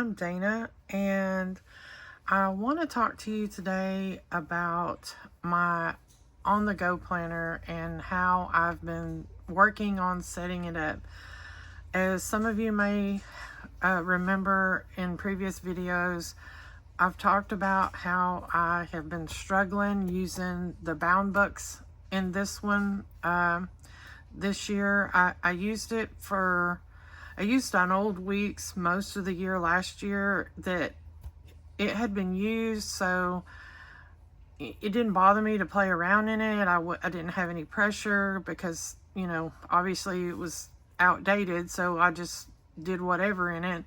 I'm Dana, and I want to talk to you today about my on-the-go planner and how I've been working on setting it up. As some of you may remember in previous videos, I've talked about how I have been struggling using the bound books in this one. This year, I used it for... I used on old weeks most of the year last year that it had been used, so it didn't bother me to play around in it. I didn't have any pressure because, you know, obviously it was outdated, so I just did whatever in it.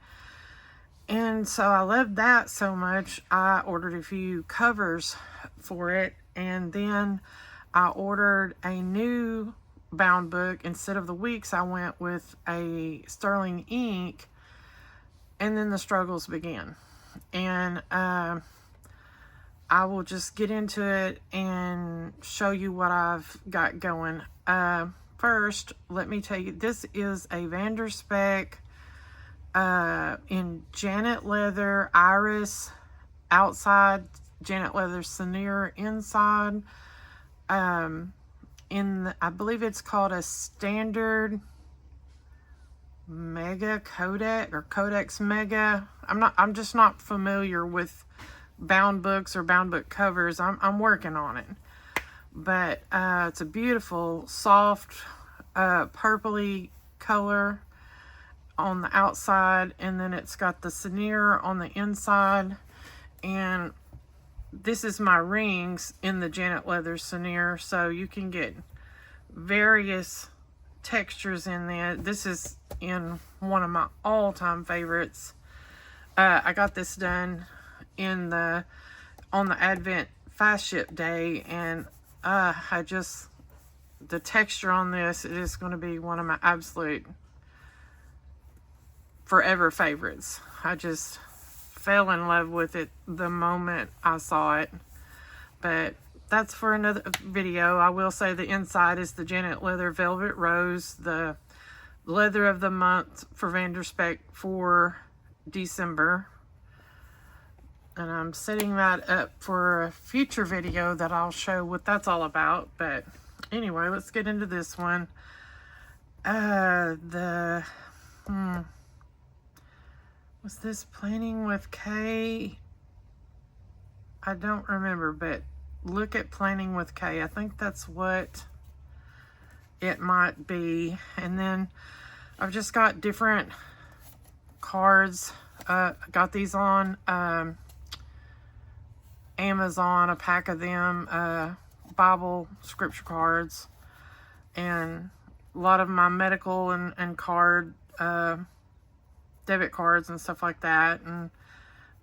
And so I loved that so much, I ordered a few covers for it, and then I ordered a new bound book. Instead of the weeks, I went with a sterling ink, and then the struggles began. And I will just get into it and show you what I've got going. First, let me tell you, this is a Vanderspec in Janet Leather Iris outside, Janet Leather Senior inside. I believe it's called a standard mega Codex or Codex mega. I'm just not familiar with bound books or bound book covers. I'm working on it. But it's a beautiful, soft, purpley color on the outside, and then it's got the Senior on the inside. And this is my rings in the Janet Leather Senior, so you can get various textures in there. This is in one of my all-time favorites. I got this done on the Advent Fast Ship Day, and the texture on this is going to be one of my absolute forever favorites. I just fell in love with it the moment I saw it. But that's for another video. I will say the inside is the Janet Leather Velvet Rose, the leather of the month for Vanderspec for December. And I'm setting that up for a future video that I'll show what that's all about. But anyway, let's get into this one. Was this Planning with K? I don't remember, but look at Planning with K. I think that's what it might be. And then I've just got different cards. Got these on Amazon, a pack of them, Bible scripture cards, and a lot of my medical and card debit cards and stuff like that. And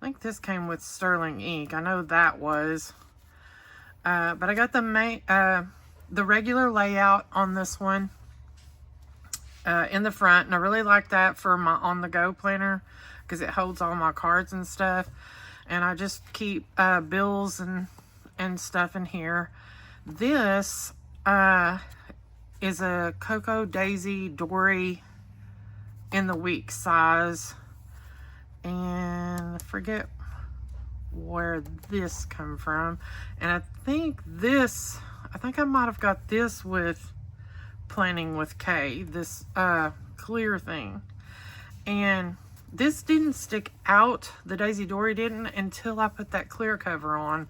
I think this came with sterling ink. I know that was. But I got the regular layout on this one in the front, and I really like that for my on-the-go planner because it holds all my cards and stuff. And I just keep bills and stuff in here. This is a Cocoa Daisy Dory in the week size, and I forget where this come from. And I think I might have got this with Planning with K, this clear thing. And this didn't stick out, the Daisy Dory didn't, until I put that clear cover on.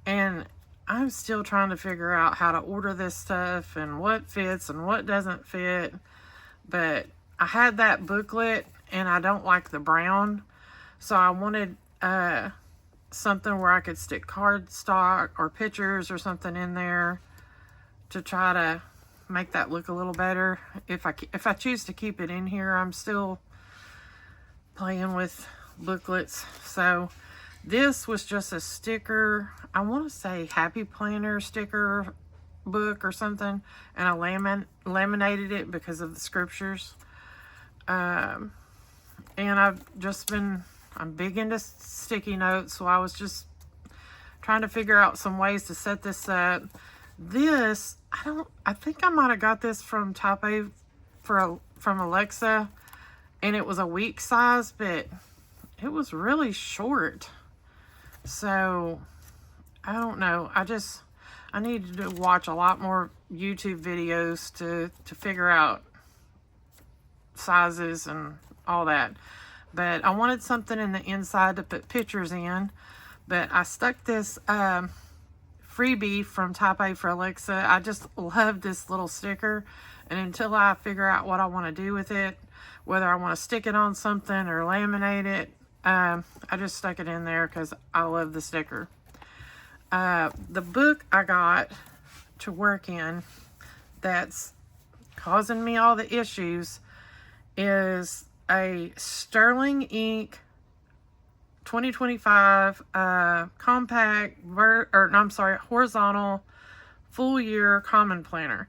And I'm still trying to figure out how to order this stuff and what fits and what doesn't fit. But I had that booklet, and I don't like the brown, so I wanted something where I could stick cardstock or pictures or something in there to try to make that look a little better. If I choose to keep it in here, I'm still playing with booklets. So this was just a sticker. I want to say Happy Planner sticker book or something, and I laminated it because of the scriptures. And I'm big into sticky notes, so I was just trying to figure out some ways to set this up. This, I think I might have got this from Type A from Alexa, and it was a week size, but it was really short. So, I don't know. I needed to watch a lot more YouTube videos to figure out sizes and all that. But I wanted something in the inside to put pictures in. But I stuck this freebie from Type A for Alexa. I just love this little sticker. And until I figure out what I want to do with it, whether I want to stick it on something or laminate it, I just stuck it in there because I love the sticker. The book I got to work in that's causing me all the issues is a Sterling Ink 2025 compact horizontal full year common planner,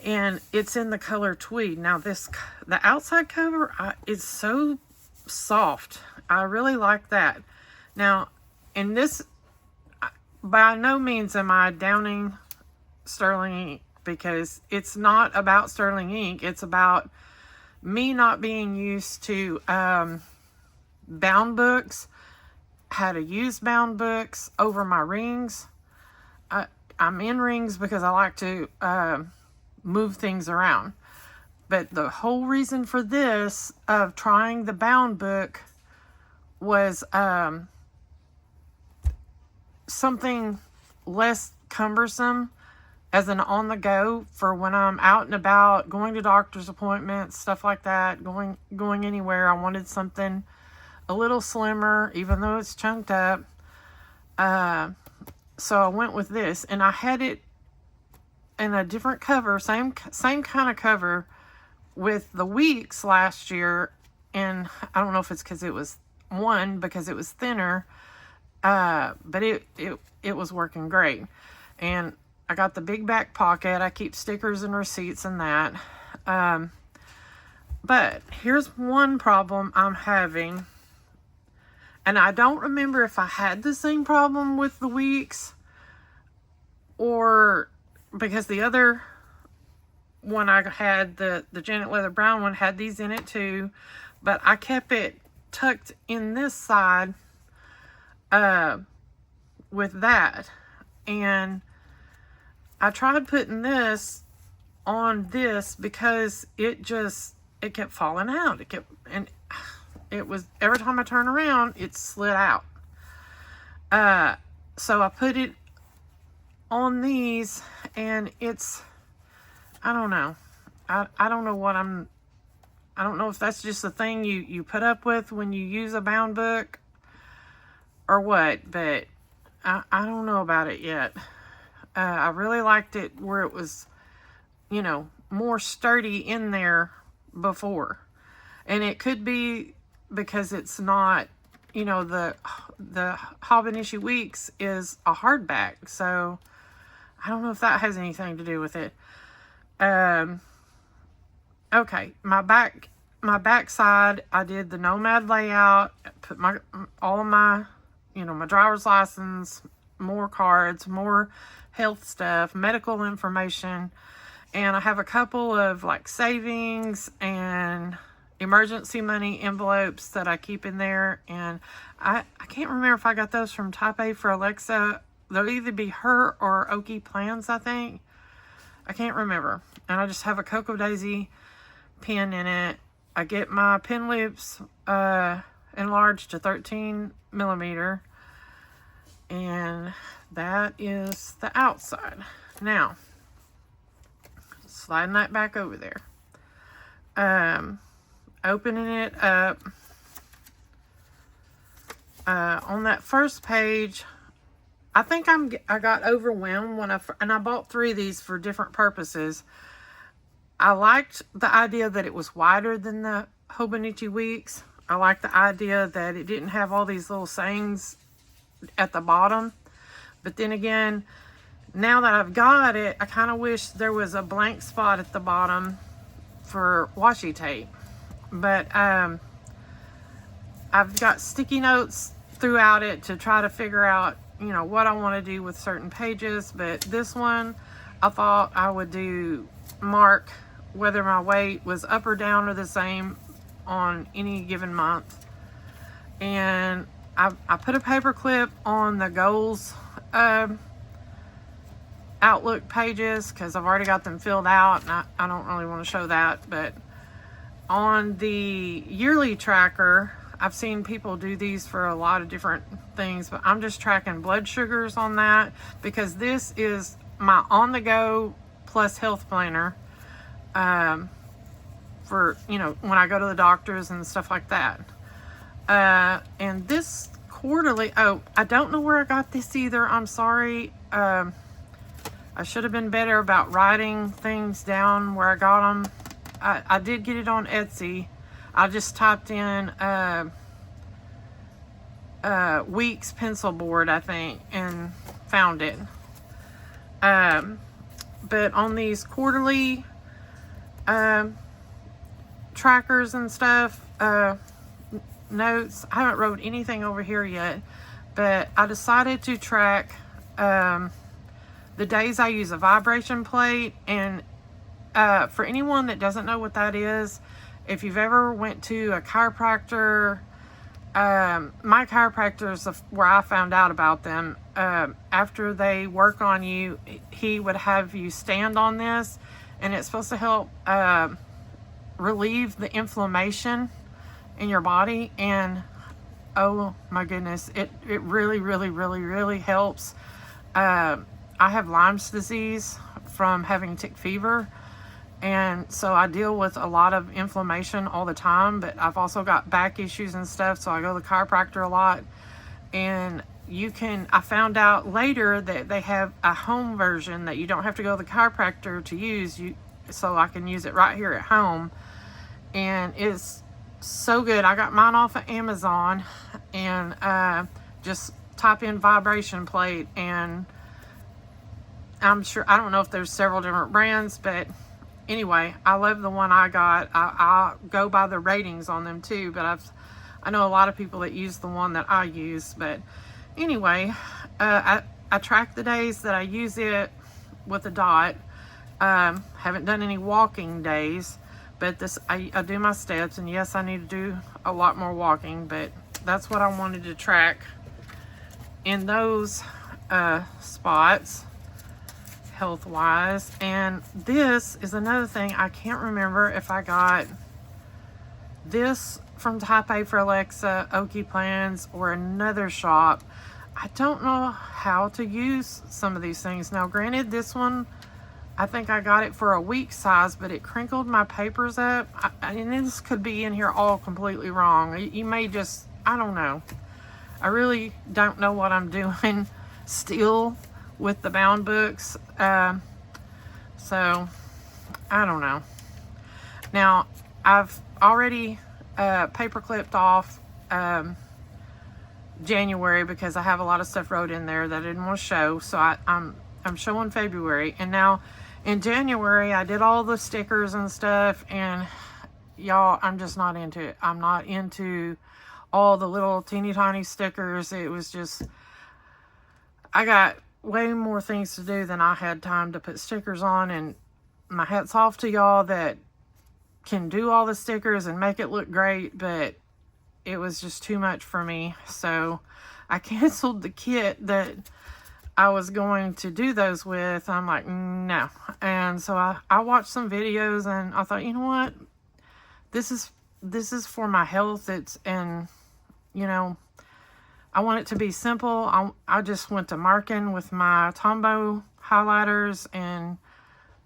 and it's in the color tweed. Now the outside cover is so soft. I really like that. Now in this, by no means am I downing Sterling Ink, because it's not about Sterling Ink. It's about me not being used to bound books, how to use bound books over my rings. I'm in rings because I like to move things around. But the whole reason for this, of trying the bound book, was something less cumbersome as an on-the-go for when I'm out and about, going to doctor's appointments, stuff like that, going anywhere. I wanted something a little slimmer, even though it's chunked up. So I went with this, and I had it in a different cover, same kind of cover with the Weeks last year, and I don't know if it's because it was thinner, but it was working great. And I got the big back pocket. I keep stickers and receipts and that. But here's one problem I'm having. And I don't remember if I had the same problem with the Weeks, or because the other one I had, the Janet Leather Brown one, had these in it too. But I kept it tucked in this side with that. And I tried putting this on this because it kept falling out. It was, every time I turn around, it slid out. So I put it on these, and I don't know. I don't know I don't know if that's just a thing you put up with when you use a bound book or what, but I don't know about it yet. I really liked it where it was, more sturdy in there before. And it could be because it's not, the Hobonichi Weeks is a hardback. So I don't know if that has anything to do with it. Okay, my back side, I did the Nomad layout, put all of my, my driver's license, more cards, more health stuff, medical information, and I have a couple of like savings and emergency money envelopes that I keep in there. And I can't remember if I got those from Type A for Alexa. They'll either be her or Oki Plans, I think. I can't remember. And I just have a Cocoa Daisy pen in it. I get my pen loops enlarged to 13 millimeter. And that is the outside. Now, sliding that back over there. Opening it up. On that first page, I think I got overwhelmed and I bought 3 of these for different purposes. I liked the idea that it was wider than the Hobonichi Weeks. I liked the idea that it didn't have all these little sayings at the bottom. But then again, now that I've got it, I kind of wish there was a blank spot at the bottom for washi tape. But I've got sticky notes throughout it to try to figure out, what I want to do with certain pages. But this one, I thought I would mark whether my weight was up or down or the same on any given month. And I put a paper clip on the goals Outlook pages because I've already got them filled out, and I don't really want to show that. But on the yearly tracker, I've seen people do these for a lot of different things, but I'm just tracking blood sugars on that because this is my on-the-go plus health planner for, you know, when I go to the doctors and stuff like that. And this quarterly, oh, I don't know where I got this either. I'm sorry. I should have been better about writing things down where I got them. I did get it on Etsy. I just typed in Weeks pencil board, I think, and found it. But on these quarterly trackers and stuff, notes, I haven't wrote anything over here yet, but I decided to track the days I use a vibration plate. And for anyone that doesn't know what that is, if you've ever went to a chiropractor, my chiropractor is where I found out about them. After they work on you, he would have you stand on this, and it's supposed to help relieve the inflammation in your body. And oh my goodness, it really, really, really, really helps. I have Lyme's disease from having tick fever, and so I deal with a lot of inflammation all the time, but I've also got back issues and stuff, so I go to the chiropractor a lot. And I found out later that they have a home version that you don't have to go to the chiropractor to use, so I can use it right here at home. And it's so good. I got mine off of Amazon, and just type in vibration plate, and I'm sure, I don't know if there's several different brands, but anyway, I love the one I got. I go by the ratings on them too, but I know a lot of people that use the one that I use. But anyway, I track the days that I use it with a dot. Haven't done any walking days, but I do my steps, and yes, I need to do a lot more walking, but that's what I wanted to track in those spots, health wise. And this is another thing, I can't remember if I got this from Type A for Alexa, Oki Plans, or another shop. I don't know how to use some of these things. Now granted, this one, I think I got it for a week size, but it crinkled my papers up. And this could be in here all completely wrong. You may just, I don't know. I really don't know what I'm doing still with the bound books. So, I don't know. Now, I've already paper clipped off January because I have a lot of stuff wrote in there that I didn't want to show. So, I'm showing February. And now, in January, I did all the stickers and stuff. And, y'all, I'm just not into it. I'm not into all the little teeny tiny stickers. It was just, I got way more things to do than I had time to put stickers on. And my hat's off to y'all that can do all the stickers and make it look great, but it was just too much for me. So I canceled the kit that I was going to do those with. I'm like, no. And so I watched some videos, and I thought, you know what, this is for my health. And you know, I want it to be simple. I just went to marking with my Tombow highlighters, and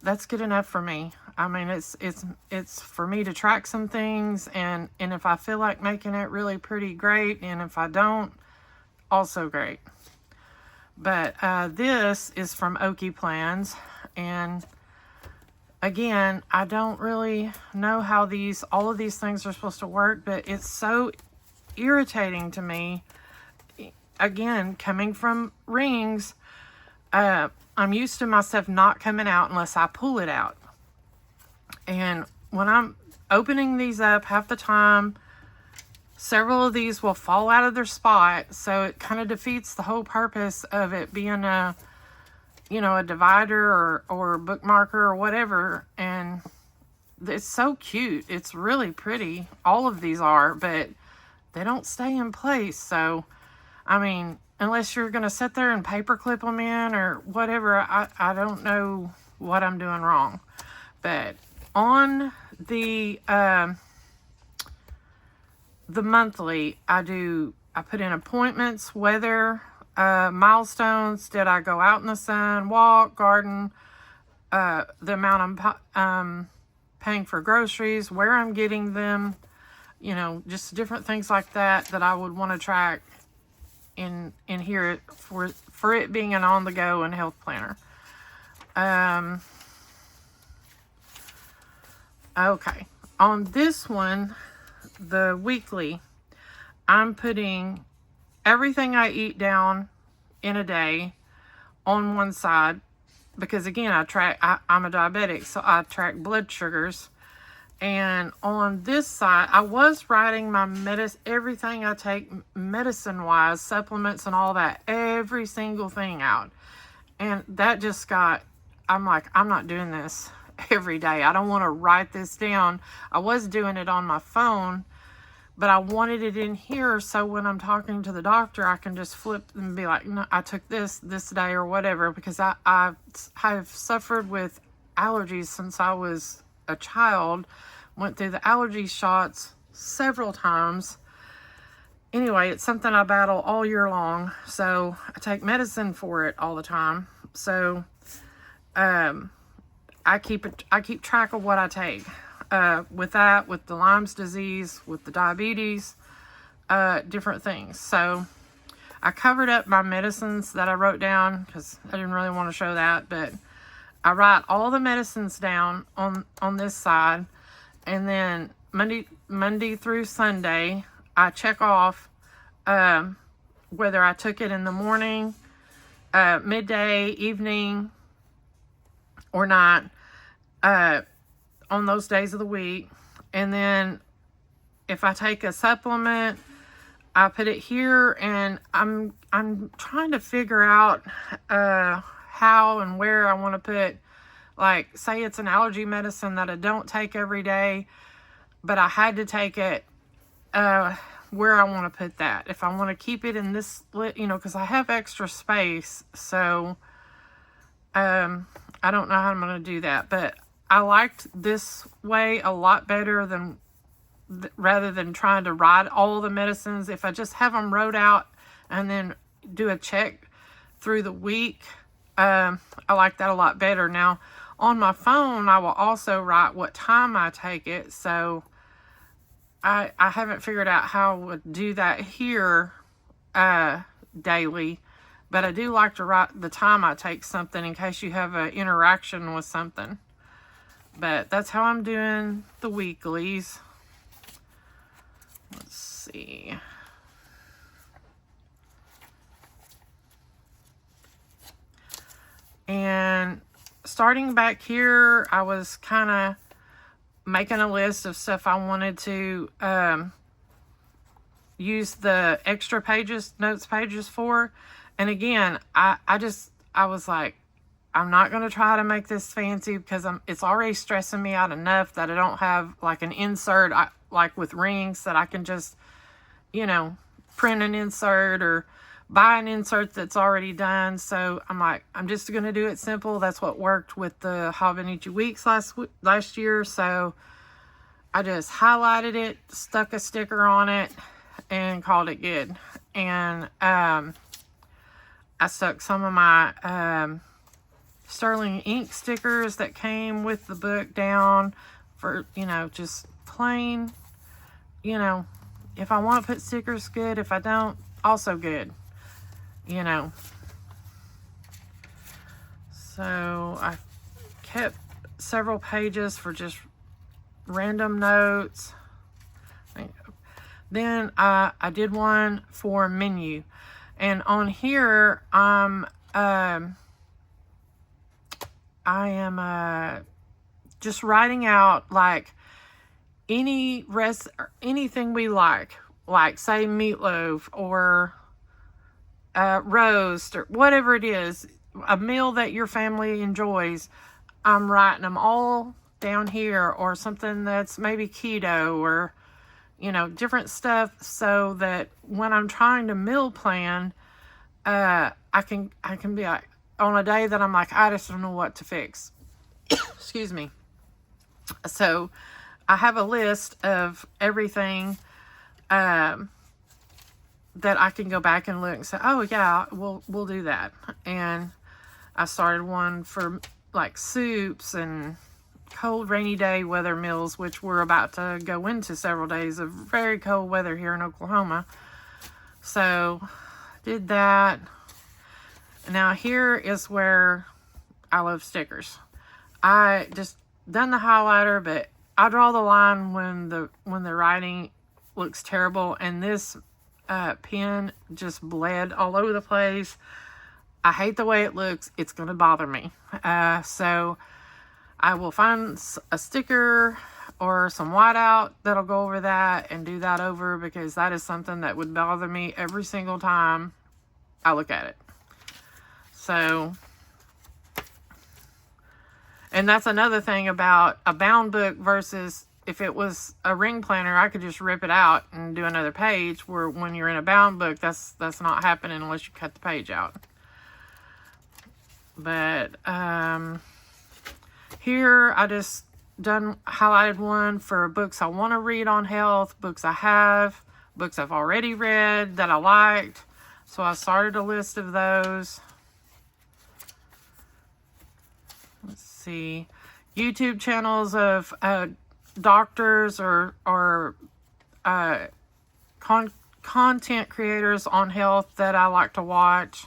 that's good enough for me. I mean, it's for me to track some things, and if I feel like making it really pretty, great, and if I don't, also great. But this is from Oki Plans, and again, I don't really know how all of these things are supposed to work, but it's so irritating to me. Again, coming from rings, I'm used to my stuff not coming out unless I pull it out. And when I'm opening these up, half the time, several of these will fall out of their spot. So it kind of defeats the whole purpose of it being a divider or bookmarker or whatever. And it's so cute. It's really pretty. All of these are, but they don't stay in place. So, I mean, unless you're going to sit there and paperclip them in or whatever, I don't know what I'm doing wrong. But on the monthly, I put in appointments, weather, milestones. Did I go out in the sun, walk, garden, the amount I'm paying for groceries, where I'm getting them, you know, just different things like that I would want to track in here for it being an on-the-go and health planner. Okay, on this one, the weekly, I'm putting everything I eat down in a day on one side, because again, I'm a diabetic, so I track blood sugars. And on this side, I was writing my everything I take medicine-wise, supplements and all that, every single thing out. And that just I'm like, I'm not doing this every day. I don't want to write this down. I was doing it on my phone, but I wanted it in here so when I'm talking to the doctor, I can just flip and be like, no, I took this day or whatever, because I've suffered with allergies since I was a child. Went through the allergy shots several times. Anyway, it's something I battle all year long, so I take medicine for it all the time. So I keep track of what I take. With that, with the Lyme's disease, with the diabetes, different things. So I covered up my medicines that I wrote down because I didn't really want to show that, but I write all the medicines down on this side, and then Monday through Sunday, I check off whether I took it in the morning, midday, evening, or not, on those days of the week. And then if I take a supplement, I put it here, and I'm trying to figure out how and where I want to put, like, say it's an allergy medicine that I don't take every day, but I had to take it, where I want to put that. If I want to keep it in this, you know, because I have extra space, so I don't know how I'm going to do that, but I liked this way a lot better than rather than trying to write all the medicines. If I just have them wrote out and then do a check through the week, I like that a lot better. Now, on my phone, I will also write what time I take it, so I haven't figured out how I would do that here daily, but I do like to write the time I take something in case you have an interaction with something. But that's how I'm doing the weeklies. Let's see. And starting back here, I was kind of making a list of stuff I wanted to use the extra pages, notes pages for. And again, I was like, I'm not going to try to make this fancy because it's already stressing me out enough that I don't have like an insert, like with rings, that I can just, you know, print an insert or buy an insert that's already done. So I'm like, I'm just going to do it simple. That's what worked with the Hobonichi Weeks last year. So I just highlighted it, stuck a sticker on it, and called it good. And I stuck some of my Sterling ink stickers that came with the book down for, you know, just plain, you know, if I want to put stickers, good. If I don't, also good. You know, so I kept several pages for just random notes. Then I did one for menu, and on here I am just writing out like anything we like say meatloaf or roast or whatever it is, a meal that your family enjoys. I'm writing them all down here, or something that's maybe keto, or, you know, different stuff so that when I'm trying to meal plan, I can be like, on a day that I'm like, I just don't know what to fix. Excuse me. So I have a list of everything that I can go back and look and say, oh yeah, we'll do that. And I started one for like soups and cold rainy day weather meals, which we're about to go into several days of very cold weather here in Oklahoma. So did that. Now here is where I love stickers. I just done the highlighter, but I draw the line when the writing looks terrible, and this pen just bled all over the place. I hate the way it looks. It's going to bother me. So I will find a sticker or some whiteout that'll go over that and do that over, because that is something that would bother me every single time I look at it. So, and that's another thing about a bound book versus if it was a ring planner, I could just rip it out and do another page, where when you're in a bound book, that's not happening unless you cut the page out. But here I just highlighted one for books I want to read on health, books I have, books I've already read that I liked. So I started a list of those. Let's see, YouTube channels of doctors or content creators on health that I like to watch.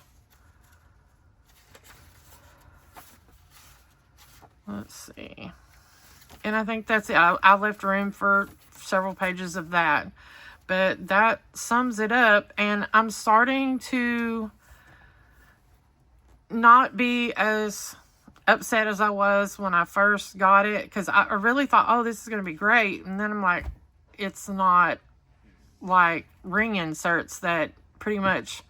Let's see. And I think that's it. I left room for several pages of that. But that sums it up. And I'm starting to not be as upset as I was when I first got it. Because I really thought, oh, this is going to be great. And then I'm like, it's not like ring inserts that pretty much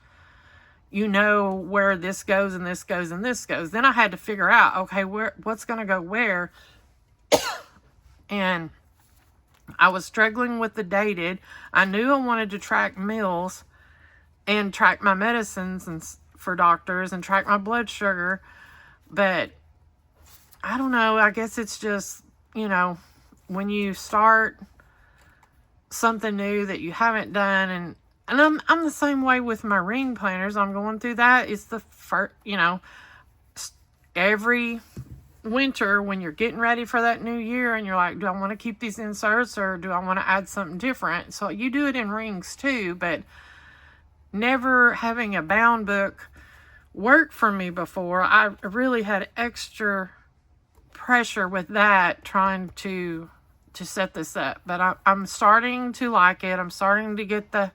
you know where this goes and this goes and this goes. Then I had to figure out, okay, what's going to go where. And I was struggling with the dated. I knew I wanted to track meals and track my medicines and for doctors and track my blood sugar. But I don't know. I guess it's just, you know, when you start something new that you haven't done, and I'm the same way with my ring planners. I'm going through that. It's the first, you know, every winter when you're getting ready for that new year and you're like, do I want to keep these inserts or do I want to add something different? So you do it in rings too, but never having a bound book work for me before. I really had extra pressure with that trying to set this up, but I'm starting to like it. I'm starting to get the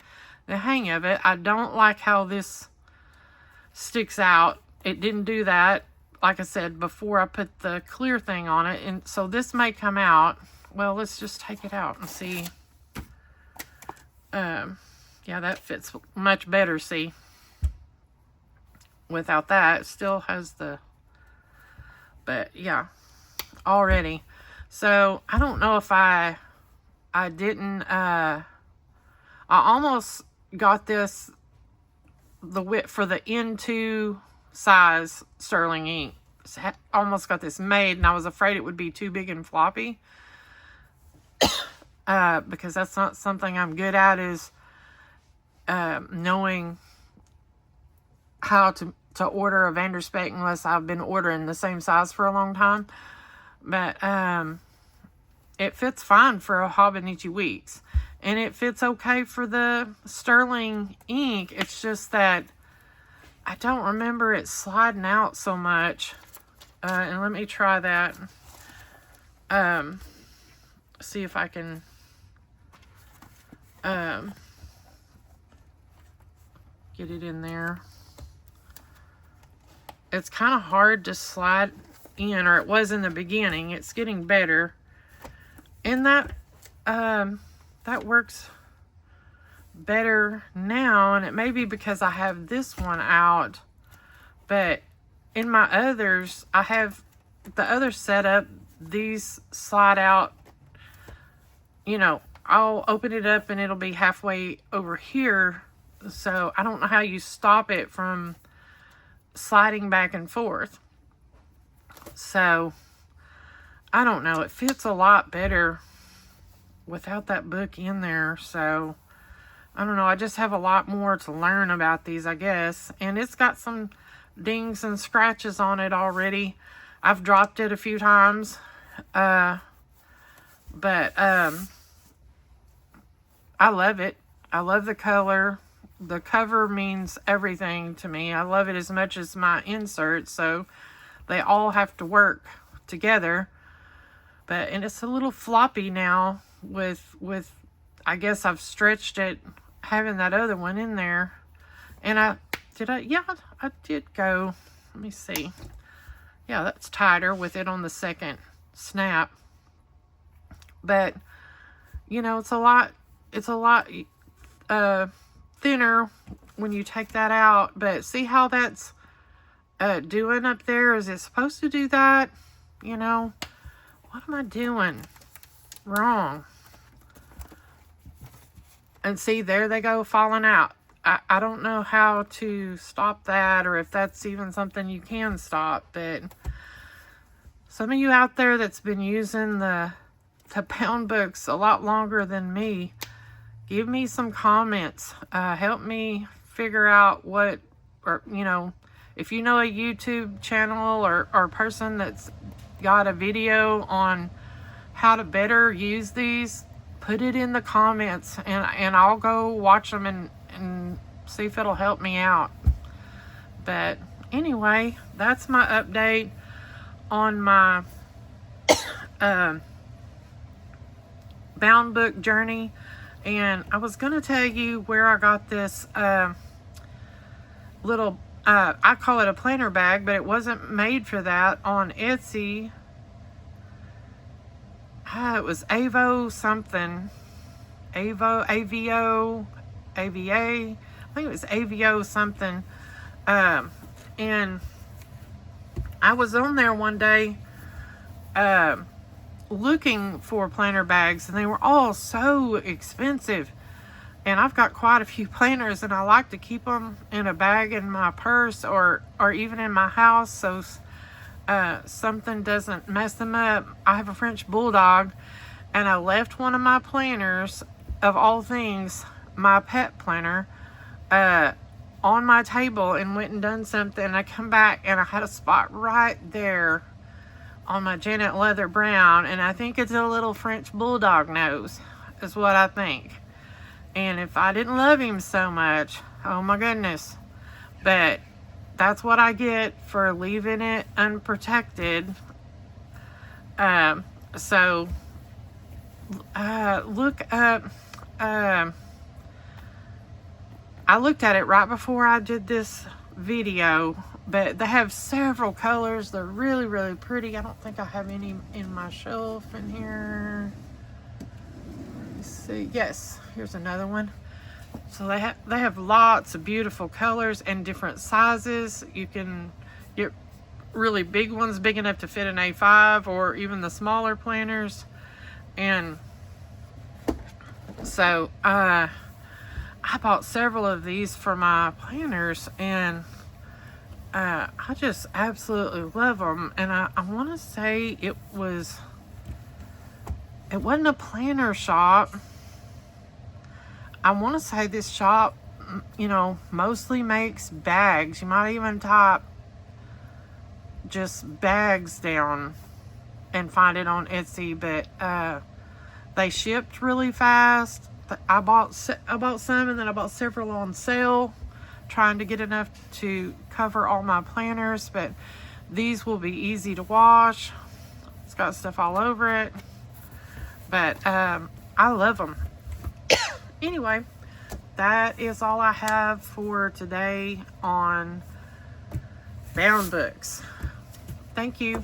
hang of it. I don't like how this sticks out. It didn't do that, like I said, before I put the clear thing on it. And so this may come out. Well, let's just take it out and see. Yeah, that fits much better, see. Without that, it still has the, but yeah, already. So, I don't know if I didn't, I almost got this, the width for the N2 size sterling ink. Almost got this made, and I was afraid it would be too big and floppy. Because that's not something I'm good at, is knowing how to order a Vanderspek unless I've been ordering the same size for a long time. But it fits fine for a Hobonichi Weeks. And it fits okay for the sterling ink. It's just that I don't remember it sliding out so much. And let me try that. See if I can get it in there. It's kind of hard to slide in, or it was in the beginning. It's getting better. And that works better now, and it may be because I have this one out, but in my others, I have the other setup. These slide out, you know, I'll open it up and it'll be halfway over here. So I don't know how you stop it from sliding back and forth. So I don't know. It fits a lot better without that book in there. So I don't know. I just have a lot more to learn about these, I guess. And it's got some dings and scratches on it already. I've dropped it a few times. But I love it. I love the color. The cover means everything to me. I love it as much as my inserts, so they all have to work together. And it's a little floppy now with I guess I've stretched it having that other one in there. And I did go. Let me see. Yeah, that's tighter with it on the second snap. But you know, it's a lot thinner when you take that out. But see how that's doing up there? Is it supposed to do that? You know, what am I doing wrong? And see, there they go, falling out. I don't know how to stop that, or if that's even something you can stop. But some of you out there that's been using the bound books a lot longer than me, give me some comments. Help me figure out what, or you know, if you know a YouTube channel or person that's got a video on how to better use these, put it in the comments, and I'll go watch them and see if it'll help me out. But anyway, that's my update on my bound book journey. And I was going to tell you where I got this little, I call it a planner bag, but it wasn't made for that, on Etsy. It was Avo something. AVO, AVA. I think it was AVO something. And I was on there one day looking for planner bags, and they were all so expensive. And I've got quite a few planners, and I like to keep them in a bag in my purse or even in my house, so something doesn't mess them up. I have a French bulldog, and I left one of my planners, of all things, my pet planner, on my table and went and done something. I come back and I had a spot right there on my Janet Leather Brown, and I think it's a little French bulldog nose, is what I think. And if I didn't love him so much, oh my goodness. But that's what I get for leaving it unprotected. So look up, I looked at it right before I did this video, but they have several colors. They're really, really pretty. I don't think I have any in my shelf in here. Let me see. Yes, here's another one. So they have lots of beautiful colors and different sizes. You can get really big ones, big enough to fit an A5, or even the smaller planners. And so I bought several of these for my planners, and I just absolutely love them. And I want to say it wasn't a planner shop. I want to say this shop, you know, mostly makes bags. You might even type just bags down and find it on Etsy. But they shipped really fast. I bought some, and then I bought several on sale, trying to get enough to cover all my planners. But these will be easy to wash. It's got stuff all over it. But I love them. Anyway, that is all I have for today on bound books. Thank you.